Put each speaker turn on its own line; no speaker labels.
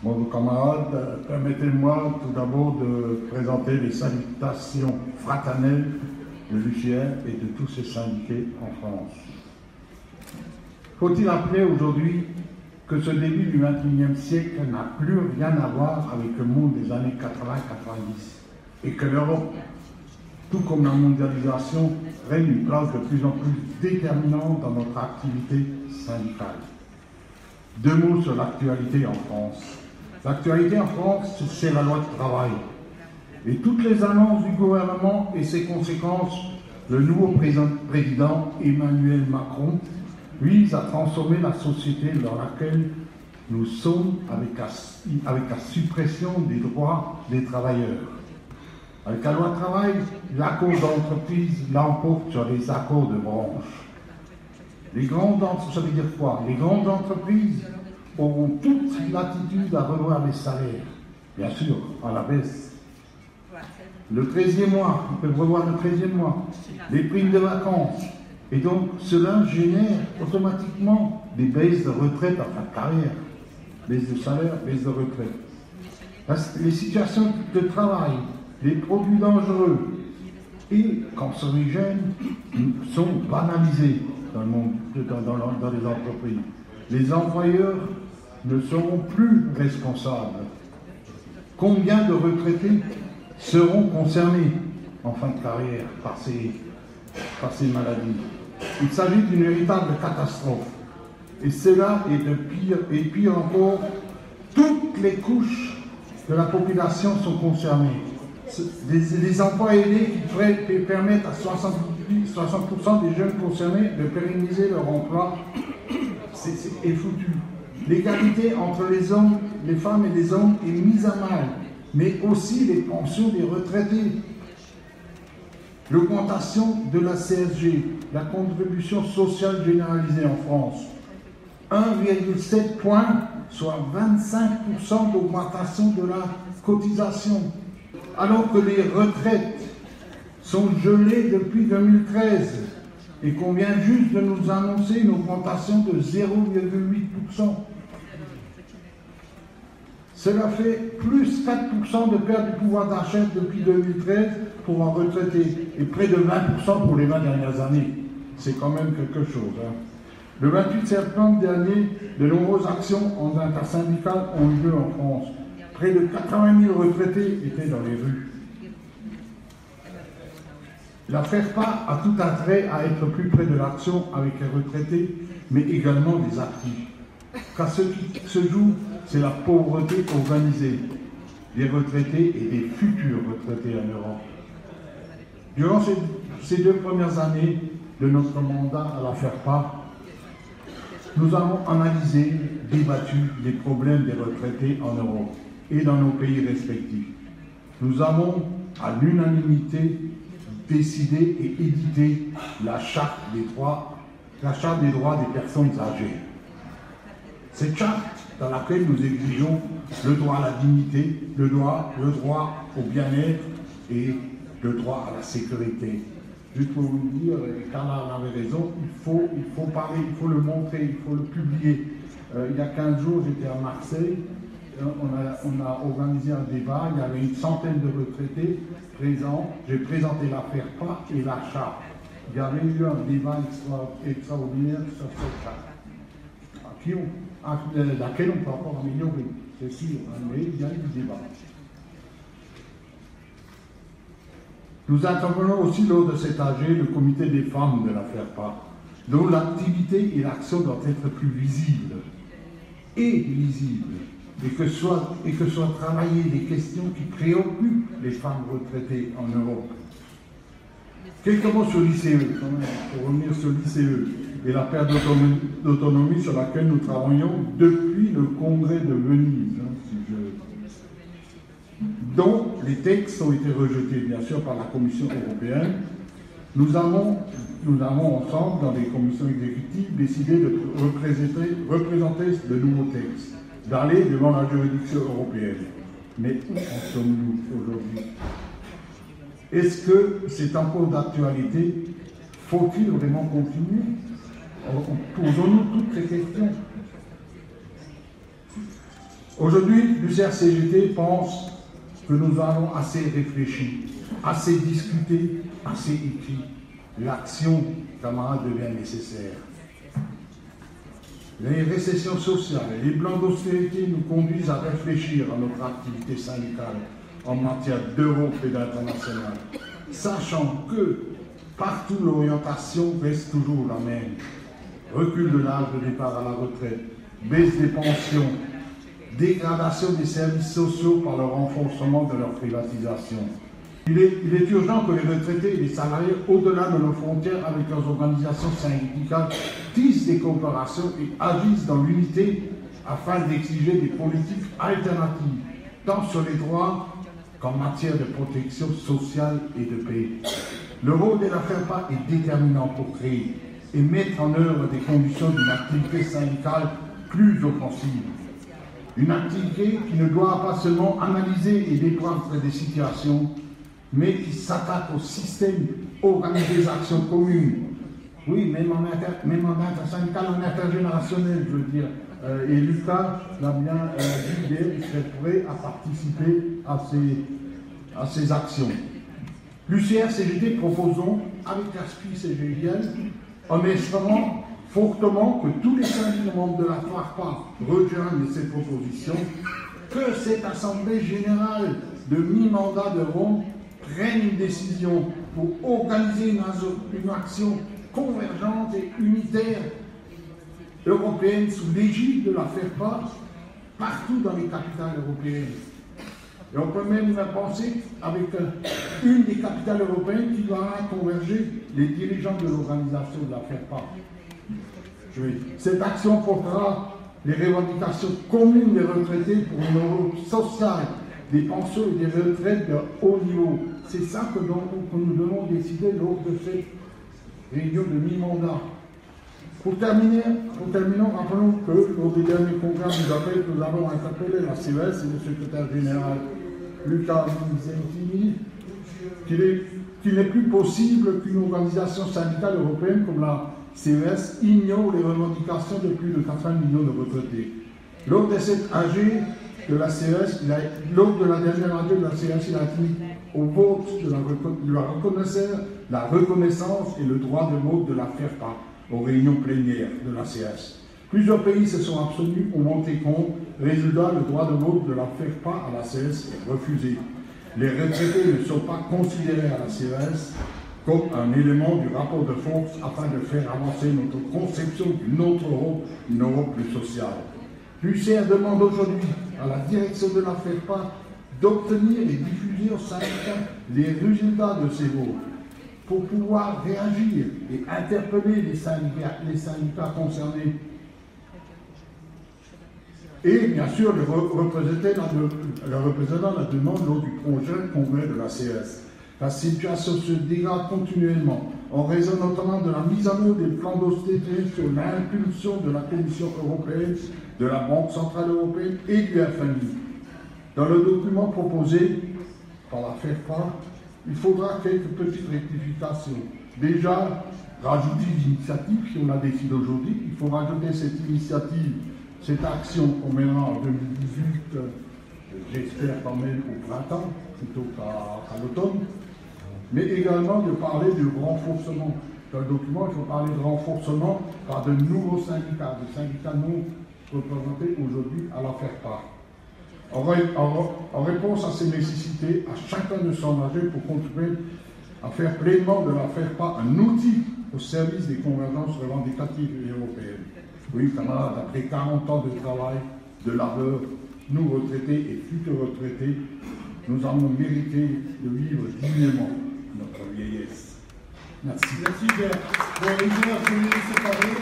Bon, camarades, permettez-moi tout d'abord de présenter les salutations fraternelles de l'UCR et de tous ses syndiqués en France. Faut-il rappeler aujourd'hui que ce début du XXIe siècle n'a plus rien à voir avec le monde des années 80-90 et que l'Europe, tout comme la mondialisation, prenne une place de plus en plus déterminante dans notre activité syndicale. Deux mots sur l'actualité en France. L'actualité en France, c'est la loi de travail. Et toutes les annonces du gouvernement et ses conséquences, le nouveau président Emmanuel Macron vise à transformer la société dans laquelle nous sommes avec la suppression des droits des travailleurs. Avec la loi travail, l'accord d'entreprise l'emporte sur les accords de branche. Ça veut dire quoi? Les grandes entreprises auront toute l'attitude à revoir les salaires, bien sûr, à la baisse. Le 13e mois, on peut revoir le 13e mois, les primes de vacances. Et donc, cela génère automatiquement des baisses de retraite en fin de carrière. Baisse de salaire, baisse de retraite. Les situations de travail, les produits dangereux et cancérigènes sont banalisés dans le monde, dans les entreprises. Les employeurs ne seront plus responsables. Combien de retraités seront concernés en fin de carrière par ces maladies? Il s'agit d'une véritable catastrophe. Et cela est de pire, et pire encore, toutes les couches de la population sont concernées. Les emplois aidés qui permettent à 60% des jeunes concernés de pérenniser leur emploi est foutu. L'égalité entre les femmes et les hommes est mise à mal, mais aussi les pensions des retraités. L'augmentation de la CSG, la contribution sociale généralisée en France, 1,7 points, soit 25% d'augmentation de la cotisation, alors que les retraites sont gelées depuis 2013 et qu'on vient juste de nous annoncer une augmentation de 0,8%. Cela fait plus 4% de perte du pouvoir d'achat depuis 2013 pour un retraité et près de 20% pour les 20 dernières années. C'est quand même quelque chose. Le 28 septembre dernier, de nombreuses actions en intersyndicales ont eu lieu en France. Près de 80 000 retraités étaient dans les rues. La FERPA a tout intérêt à être plus près de l'action avec les retraités, mais également des actifs. Car ce qui se joue, c'est la pauvreté organisée des retraités et des futurs retraités en Europe. Durant ces 2 premières années de notre mandat à la FERPA, nous avons analysé, débattu des problèmes des retraités en Europe et dans nos pays respectifs. Nous avons, à l'unanimité, décidé et édité la charte des droits des personnes âgées. Cette charte dans laquelle nous exigeons le droit à la dignité, le droit au bien-être et le droit à la sécurité. Juste pour vous dire, Carla avait raison, il faut parler, il faut le montrer, il faut le publier. Il y a 15 jours, j'étais à Marseille, on a organisé un débat, il y avait une centaine de retraités présents, j'ai présenté la FERPA et la charte. Il y avait eu un débat extraordinaire sur cette charte, laquelle on peut encore améliorer, c'est sûr, mais il y a eu du débat. Nous intervenons aussi lors de cet AG le comité des femmes de la FERPA, dont l'activité et l'action doivent être plus visibles et lisibles, et que soient travaillées des questions qui préoccupent les femmes retraitées en Europe. Quelques mots sur l'ICE, pour revenir sur l'ICE et la perte d'autonomie sur laquelle nous travaillons depuis le congrès de Venise, dont les textes ont été rejetés, bien sûr, par la Commission européenne. Nous avons ensemble, dans les commissions exécutives, décidé de représenter de nouveaux textes, d'aller devant la juridiction européenne. Mais où en sommes-nous aujourd'hui? Est-ce que c'est encore d'actualité? Faut-il vraiment continuer? Posons-nous toutes ces questions. Aujourd'hui, l'UCR-CGT pense que nous avons assez réfléchi, assez discuté, assez écrit. L'action, camarades, devient nécessaire. Les récessions sociales et les plans d'austérité nous conduisent à réfléchir à notre activité syndicale en matière d'Europe et d'international, sachant que partout l'orientation reste toujours la même. Recul de l'âge de départ à la retraite, baisse des pensions, dégradation des services sociaux par le renforcement de leur privatisation. Il est urgent que les retraités et les salariés, au-delà de nos frontières avec leurs organisations syndicales, tissent des coopérations et agissent dans l'unité afin d'exiger des politiques alternatives, tant sur les droits qu'en matière de protection sociale et de paix. Le rôle de la FERPA est déterminant pour créer et mettre en œuvre des conditions d'une activité syndicale plus offensive. Une activité qui ne doit pas seulement analyser et dépeindre des situations, mais qui s'attaque au système, organise des actions communes. Oui, même en intersyndical, en intergénérationnel, je veux dire. Et Lucas l'a bien dit, il serait prêt à participer à ces actions. L'UCR-CGT proposons, avec l'ASPI CGIL, en espérant fortement que tous les syndicats membres de la FARPA rejoignent ces propositions, que cette Assemblée générale de mi-mandat de Rome prenne une décision pour organiser une action convergente et unitaire européenne sous l'égide de la FERPA partout dans les capitales européennes. Et on peut même penser avec une des capitales européennes qui va converger les dirigeants de l'organisation de la FERPA. Cette action portera les revendications communes des retraités pour une Europe sociale, des pensions et des retraites de haut niveau. C'est ça que nous devons décider lors de cette réunion de mi-mandat. Pour terminer, rappelons que lors des derniers congrès nous avons interpellé la CES et le secrétaire général Lucas Minzentini qu'il n'est plus possible qu'une organisation syndicale européenne comme la CES ignore les revendications de plus de 80 millions de retraités. Lors de cette AG de la CES, lors de la dernière AG de la CES, il a dit au vote de la reconnaissance et le droit de vote de la FERPA aux réunions plénières de la CES. Plusieurs pays se sont abstenus, ont monté contre. Résultat, le droit de vote de la FERPA à la CES est refusé. Les retraités ne sont pas considérés à la CES comme un élément du rapport de force afin de faire avancer notre conception d'une autre Europe, une Europe plus sociale. L'UCR demande aujourd'hui à la direction de la FERPA d'obtenir et diffuser aux syndicats les résultats de ces votes pour pouvoir réagir et interpeller les syndicats concernés. Et bien sûr, le représentant la demande lors du prochain congrès de la CES. La situation se dégrade continuellement en raison notamment de la mise en œuvre des plans d'austérité sur l'impulsion de la Commission européenne, de la Banque centrale européenne et du FMI. Dans le document proposé par la FERPA, il faudra quelques petites rectifications. Déjà, rajouter l'initiative, si on la décide aujourd'hui, il faut rajouter cette initiative, cette action qu'on mènera en 2018, j'espère quand même au printemps, plutôt qu'à l'automne, mais également de parler de renforcement. Dans le document, il faut parler de renforcement par de nouveaux syndicats, des syndicats non représentés aujourd'hui à la FERPA. En réponse à ces nécessités, à chacun de s'engager pour contribuer à faire pleinement de la FERPA un outil au service des convergences revendicatives et européennes. Oui, camarades, après 40 ans de travail, de labeur, nous retraités et futurs retraités, nous avons mérité de vivre dignement notre vieillesse. Merci.
Merci, Pierre. Bon, les joueurs, je vais vous laisser parler.